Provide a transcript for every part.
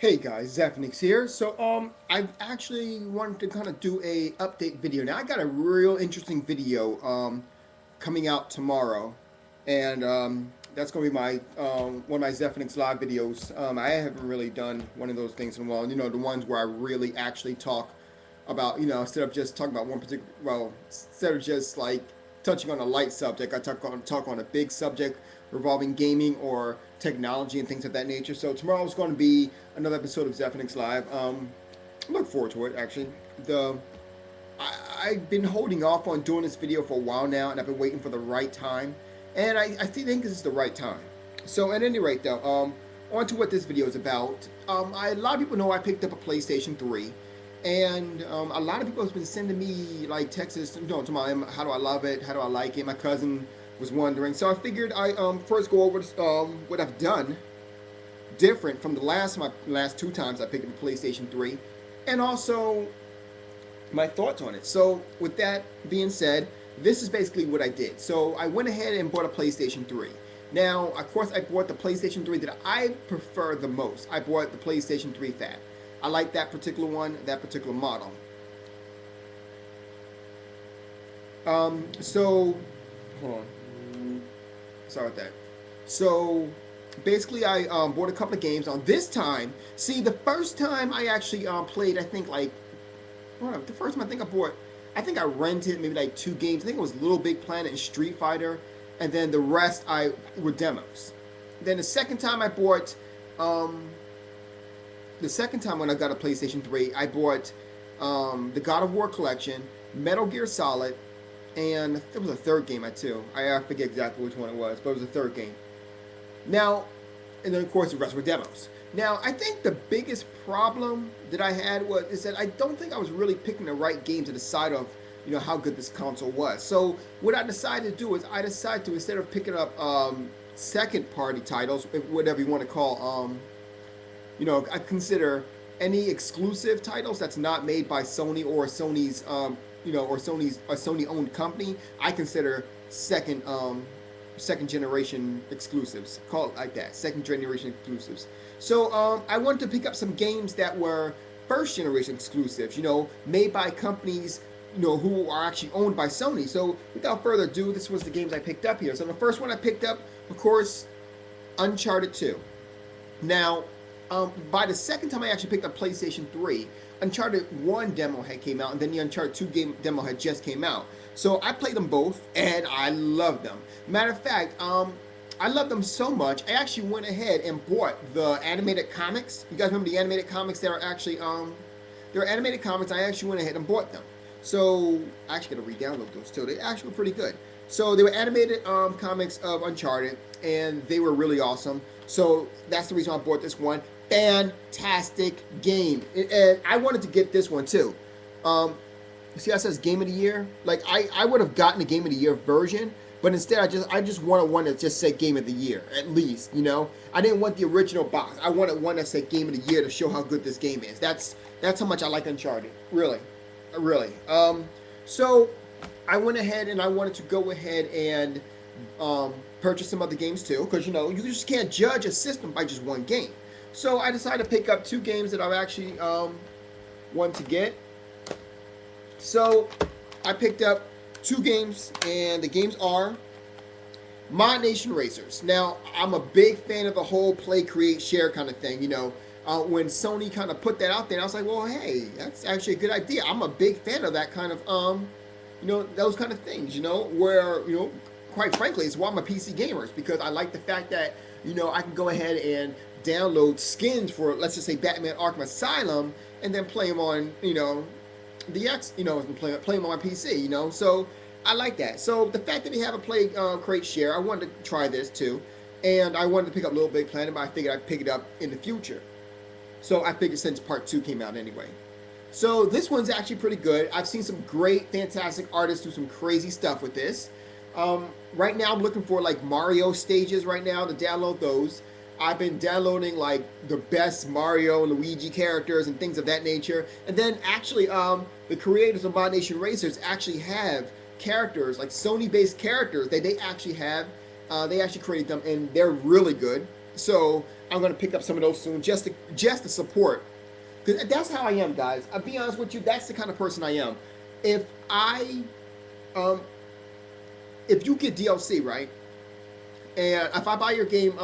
Hey guys, Zephyrnix here. I actually wanted to kind of do a update video. Now I got a real interesting video coming out tomorrow, and that's going to be my one of my Zephyrnix live videos. I haven't really done one of those things in a while. You know, the ones where I really actually talk about, instead of just talking about one particular, instead of just like touching on a light subject, I talk on a big subject revolving gaming or technology and things of that nature. So tomorrow is going to be another episode of Zephyrnix Live. Look forward to it. Actually, the I've been holding off on doing this video for a while now, and I've been waiting for the right time, and I think this is the right time. So at any rate, though, on to what this video is about. A lot of people know I picked up a PlayStation 3, and a lot of people have been sending me like texts, to my how do I love it, how do I like it. My cousin was wondering, so I figured I first go over what I've done different from my last two times I picked up a PlayStation 3, and also my thoughts on it. So with that being said, this is basically what I did. So I went ahead and bought a PlayStation 3. Now, of course, I bought the PlayStation 3 that I prefer the most. I bought the PlayStation 3 Fat. I like that particular one, that particular model. So, hold on. Sorry about that. So, basically, I bought a couple of games. On this time, see, the first time I actually played, I think like, the first time I think I rented maybe like two games. I think it was Little Big Planet and Street Fighter, and then the rest were demos. Then the second time I bought, the second time when I got a PlayStation 3, I bought the God of War collection, Metal Gear Solid, and there was a third game too. I forget exactly which one it was, but it was a third game. Now, and then of course the rest were demos. Now, I think the biggest problem that I had is that I don't think I was really picking the right game to decide of, how good this console was. So what I decided to do is I decided to, instead of picking up second party titles, whatever you want to call, I consider any exclusive titles that's not made by Sony or Sony's, or Sony's a Sony owned company. I consider second generation exclusives. Call it like that, second generation exclusives. So I wanted to pick up some games that were first generation exclusives, made by companies, who are actually owned by Sony. So without further ado, this was the games I picked up here. So the first one I picked up, of course, Uncharted 2. Now, by the second time I actually picked up PlayStation 3, Uncharted 1 demo had came out, and then the Uncharted 2 demo had just came out. So I played them both, and I loved them. Matter of fact, I loved them so much, I actually went ahead and bought the animated comics. You guys remember the animated comics that are actually, they're animated comics. I actually went ahead and bought them. So I actually got to re-download those too. They actually were pretty good. So they were animated comics of Uncharted, and they were really awesome. So that's the reason I bought this one. Fantastic game. And I wanted to get this one too. You see how it says Game of the Year? Like I would have gotten the Game of the Year version, but instead I just wanted one that just said Game of the Year, at least, I didn't want the original box. I wanted one that said Game of the Year to show how good this game is. That's how much I like Uncharted. Really. Really. So I went ahead and I wanted to go ahead and purchase some other games too, because you just can't judge a system by just one game. So I decided to pick up two games that I've actually wanted to get. So I picked up two games, and the games are Mod Nation Racers. Now, I'm a big fan of the whole play, create, share kind of thing. When Sony kind of put that out there, I was like, well, hey, that's actually a good idea. I'm a big fan of that kind of, those kind of things, where, quite frankly, it's why I'm a PC gamer, because I like the fact that, I can go ahead and download skins for, let's just say, Batman Arkham Asylum, and then play them on, the X, play them on my PC, so I like that. So the fact that they have a play, create, share, I wanted to try this too, and I wanted to pick up Little Big Planet, but I figured I'd pick it up in the future. So I figured since part 2 came out anyway. So this one's actually pretty good. I've seen some great, fantastic artists do some crazy stuff with this. Right now I'm looking for like Mario stages right now to download those. I've been downloading like the best Mario and Luigi characters and things of that nature. And then actually the creators of Mod Nation Racers actually have characters, like Sony-based characters that they actually have. They actually created them, and they're really good. So I'm gonna pick up some of those soon, just to support. Because that's how I am, guys. I'll be honest with you. That's the kind of person I am. If I, um, if you get DLC, right, and if I buy your game,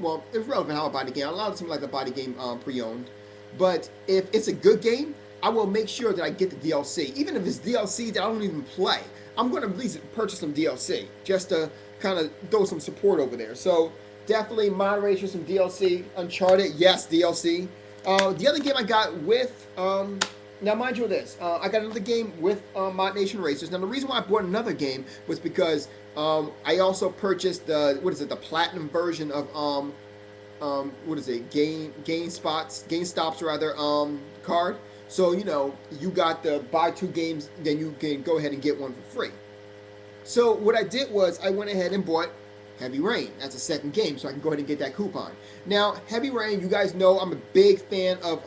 well, it's relevant how I buy the game. A lot of times, like to buy the game pre-owned, but if it's a good game, I will make sure that I get the DLC, even if it's DLC that I don't even play. I'm going to at least purchase some DLC just to kind of throw some support over there. So definitely moderation, some DLC. Uncharted, yes, DLC. The other game I got with, now mind you this, I got another game with Mod Nation Racers. Now the reason why I bought another game was because I also purchased the, what is it, the platinum version of, what is it, GameStop's rather, card. So, you know, you got the buy 2 games, then you can go ahead and get one for free. So what I did was I went ahead and bought Heavy Rain. That's a second game, so I can go ahead and get that coupon. Now, Heavy Rain, you guys know I'm a big fan of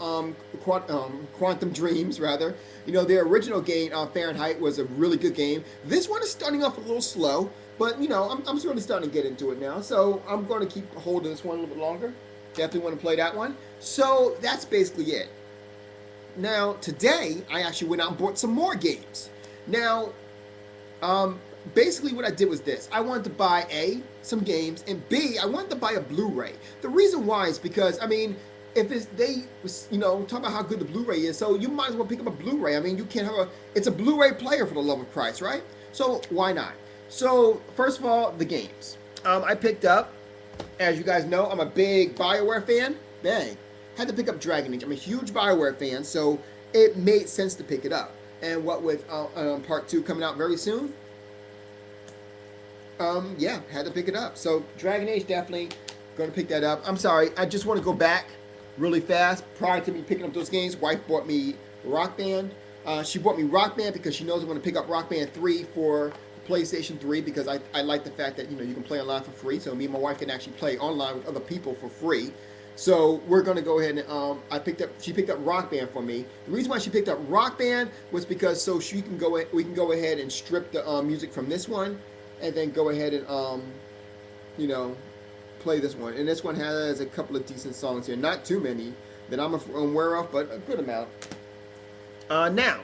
Quantum Dreams, rather. You know, their original game, Fahrenheit, was a really good game. This one is starting off a little slow, but, you know, I'm sort of starting to get into it now. So I'm going to keep hold of this one a little bit longer. Definitely want to play that one. So that's basically it. Now, today, I actually went out and bought some more games. Now, basically what I did was this. I wanted to buy A, some games, and B, I wanted to buy a Blu-ray. The reason why is because, I mean, if it's, you know, talk about how good the Blu-ray is, so you might as well pick up a Blu-ray. I mean, you can't have it's a Blu-ray player for the love of Christ, right? So, why not? So, first of all, the games. I picked up, as you guys know, I'm a big BioWare fan. Bang. Had to pick up Dragon Age. I'm a huge BioWare fan, so it made sense to pick it up. And what with part 2 coming out very soon, yeah, had to pick it up. So Dragon Age, definitely going to pick that up. I'm sorry, I just want to go back really fast. Prior to me picking up those games, wife bought me Rock Band. She bought me Rock Band because she knows I'm going to pick up Rock Band 3 for PlayStation 3 because I like the fact that, you know, you can play online for free. So me and my wife can actually play online with other people for free. So we're going to go ahead and she picked up Rock Band for me. The reason why she picked up Rock Band was because so we can go ahead and strip the music from this one and then go ahead and you know, play this one. And this one has a couple of decent songs here. Not too many that I'm aware of, but a good amount. Now,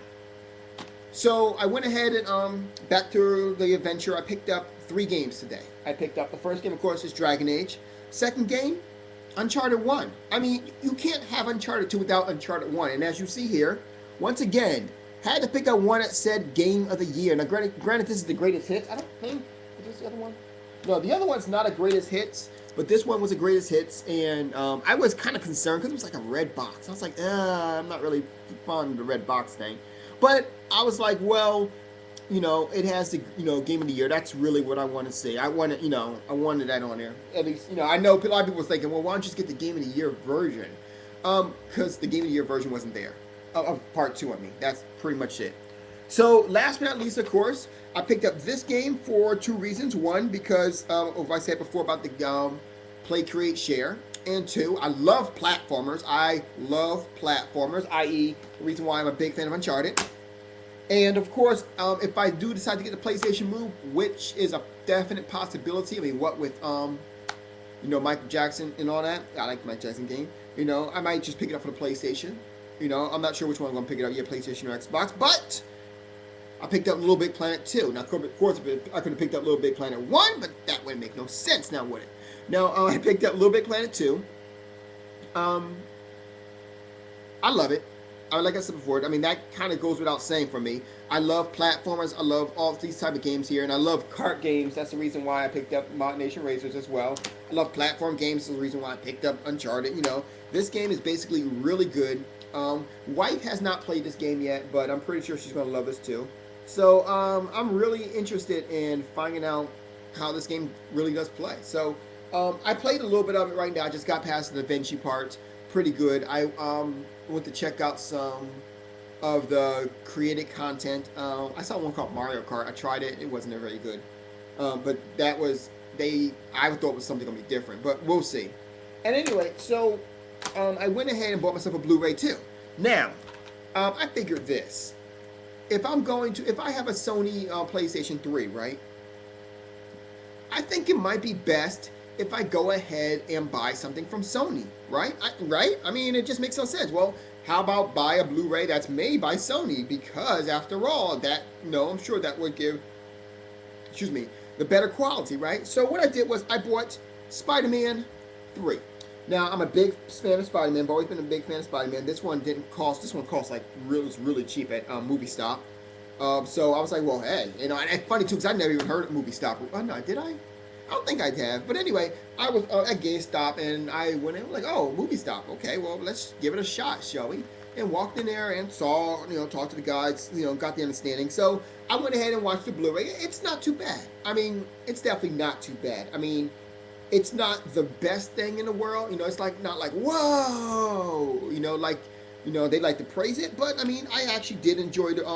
so I went ahead and back to the adventure. I picked up 3 games today. I picked up the first game, of course, is Dragon Age. Second game, Uncharted 1. I mean, you can't have Uncharted 2 without Uncharted 1. And as you see here, once again, had to pick up one that said Game of the Year. Now, granted, this is the greatest hits. I don't think, is this the other one? No, the other one's not a greatest hits, but this one was a greatest hits. And I was kind of concerned because it was like a red box. I was like, I'm not really fond of the red box thing. But I was like, well, you know, it has the, you know, Game of the Year. That's really what I want to see. I wanted, you know, I wanted that on there. At least, you know, I know a lot of people were thinking, well, why don't you just get the Game of the Year version? Because the Game of the Year version wasn't there. Of part 2, I mean. That's pretty much it. So, last but not least, of course, I picked up this game for 2 reasons. One, because of what I said before about the Play, Create, Share. And 2, I love platformers. I love platformers, i.e., the reason why I'm a big fan of Uncharted. And of course, if I do decide to get the PlayStation Move, which is a definite possibility, I mean, what with, you know, Michael Jackson and all that, I like the Michael Jackson game, you know, I might just pick it up for the PlayStation, you know, I'm not sure which one I'm going to pick it up, yeah, PlayStation or Xbox, but I picked up Little Big Planet 2. Now, of course, I could have picked up Little Big Planet 1, but that wouldn't make no sense now, would it? Now, I picked up Little Big Planet 2. I love it. Like I said before, I mean, that kind of goes without saying for me. I love platformers. I love all these type of games here. And I love kart games. That's the reason why I picked up Mod Nation Racers as well. I love platform games. That's the reason why I picked up Uncharted. You know, this game is basically really good. Wife has not played this game yet, but I'm pretty sure she's going to love this too. So I'm really interested in finding out how this game really does play. So I played a little bit of it right now. I just got past the Da Vinci part. Pretty good. I went to check out some of the created content. I saw one called Mario Kart. I tried it. It wasn't very good. But that was, I thought it was something going to be different. But we'll see. And anyway, so I went ahead and bought myself a Blu-ray too. Now, I figured this. If I have a Sony PlayStation 3, right? I think it might be best if I go ahead and buy something from Sony, right? Right? I mean, it just makes no sense. Well, how about buy a Blu-ray that's made by Sony? Because after all, that, I'm sure that would give, excuse me, the better quality, right? So what I did was I bought Spider-Man 3. Now, I'm a big fan of Spider-Man. I've always been a big fan of Spider-Man. This one cost like really cheap at Movie Stop. So I was like, well, hey, and funny too, because I never even heard of Movie Stop. Oh, no, did I? I don't think I'd have. But anyway, I was at GameStop, and I went in like, oh, Movie Stop. Okay, well, let's give it a shot, shall we? And walked in there and saw, talked to the guys, got the understanding. So I went ahead and watched the Blu-ray. It's not too bad. I mean, it's definitely not too bad. I mean, it's not the best thing in the world. It's like not like, whoa, they like to praise it. But I mean, I actually did enjoy this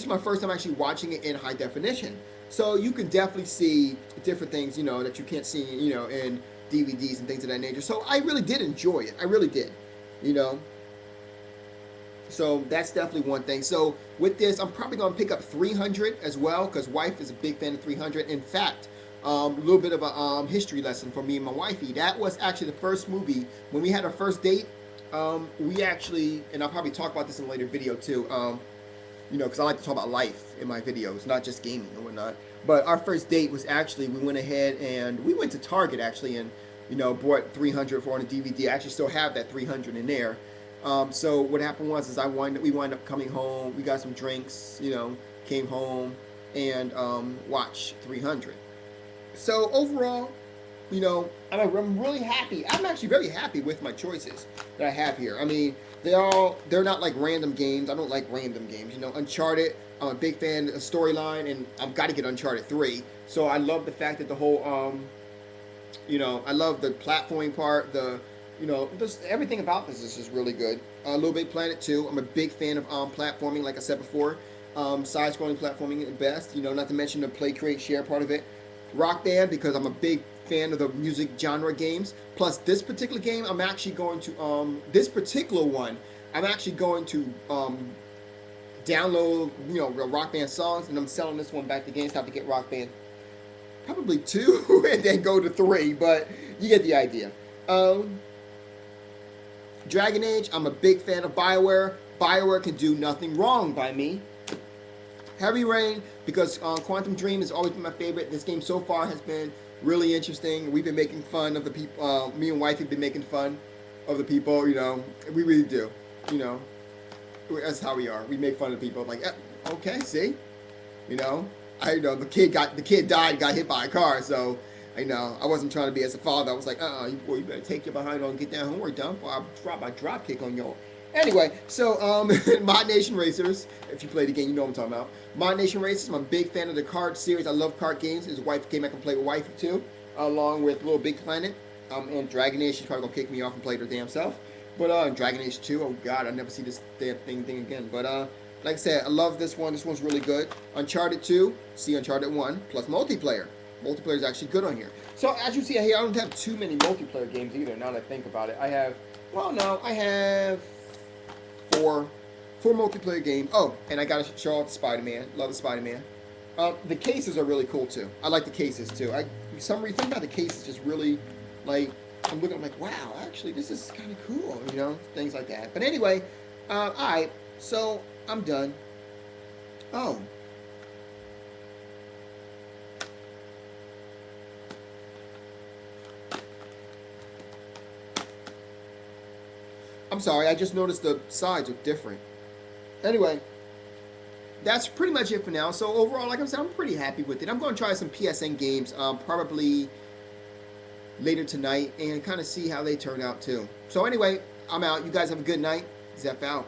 is my first time actually watching it in high definition. So you can definitely see different things, that you can't see, in DVDs and things of that nature. So I really did enjoy it. I really did, So that's definitely one thing. So with this, I'm probably going to pick up 300 as well, because wife is a big fan of 300. In fact, a little bit of a history lesson for me and my wifey. That was actually the first movie when we had our first date. We actually, and I'll probably talk about this in a later video too. Because I like to talk about life in my videos, not just gaming and whatnot. But our first date was actually, we went ahead and we went to Target actually, and bought 300 for on a DVD. I actually still have that 300 in there. So what happened was, is we wind up coming home. We got some drinks, came home and watched 300. So overall, I'm really happy. I'm actually very happy with my choices that I have here. I mean, they're not like random games. I don't like random games. Uncharted, I'm a big fan of the storyline, and I've got to get Uncharted 3. So I love the fact that the whole, I love the platforming part, just everything about this is just really good. Little Big Planet 2, I'm a big fan of platforming, like I said before. Side-scrolling platforming at best, not to mention the play, create, share part of it. Rock Band, because I'm a big fan of the music genre games. Plus this particular game, I'm actually going to download Rock Band songs, and I'm selling this one back to GameStop to get Rock Band probably 2 and then go to 3, but you get the idea. Dragon Age, I'm a big fan of BioWare. BioWare can do nothing wrong by me. Heavy Rain, because Quantum Dream has always been my favorite. This game so far has been really interesting. We've been making fun of the people. Me and wife have been making fun of the people. We really do. That's how we are. We make fun of people. Like, okay, see, the kid died, got hit by a car. So, I wasn't trying to be as a father. I was like, you better take your behind on and get that homework done, or I'll drop my drop kick on you. Anyway, so Mod Nation Racers, if you play the game, you know what I'm talking about. Mod Nation Racers, I'm a big fan of the card series. I love card games. His wife came back and played with Wifey too, along with Little Big Planet. And Dragon Age, she's probably going to kick me off and play it her damn self. But Dragon Age 2, oh god, I'll never see this damn thing again. But like I said, I love this one. This one's really good. Uncharted 2, see Uncharted 1, plus multiplayer. Multiplayer is actually good on here. So as you see here, I don't have too many multiplayer games either, now that I think about it. I have four multiplayer games. Oh, and I gotta show off the Spider-Man. Love the Spider-Man. The cases are really cool too. I like the cases too. For some reason about the cases just really, like, I'm looking, I'm like, wow, actually this is kind of cool, things like that. But anyway, alright, so I'm done. Oh. I'm sorry, I just noticed the sides are different. Anyway, that's pretty much it for now. So overall, like I said, I'm pretty happy with it. I'm going to try some PSN games probably later tonight and kind of see how they turn out too. So anyway, I'm out. You guys have a good night. Zeph out.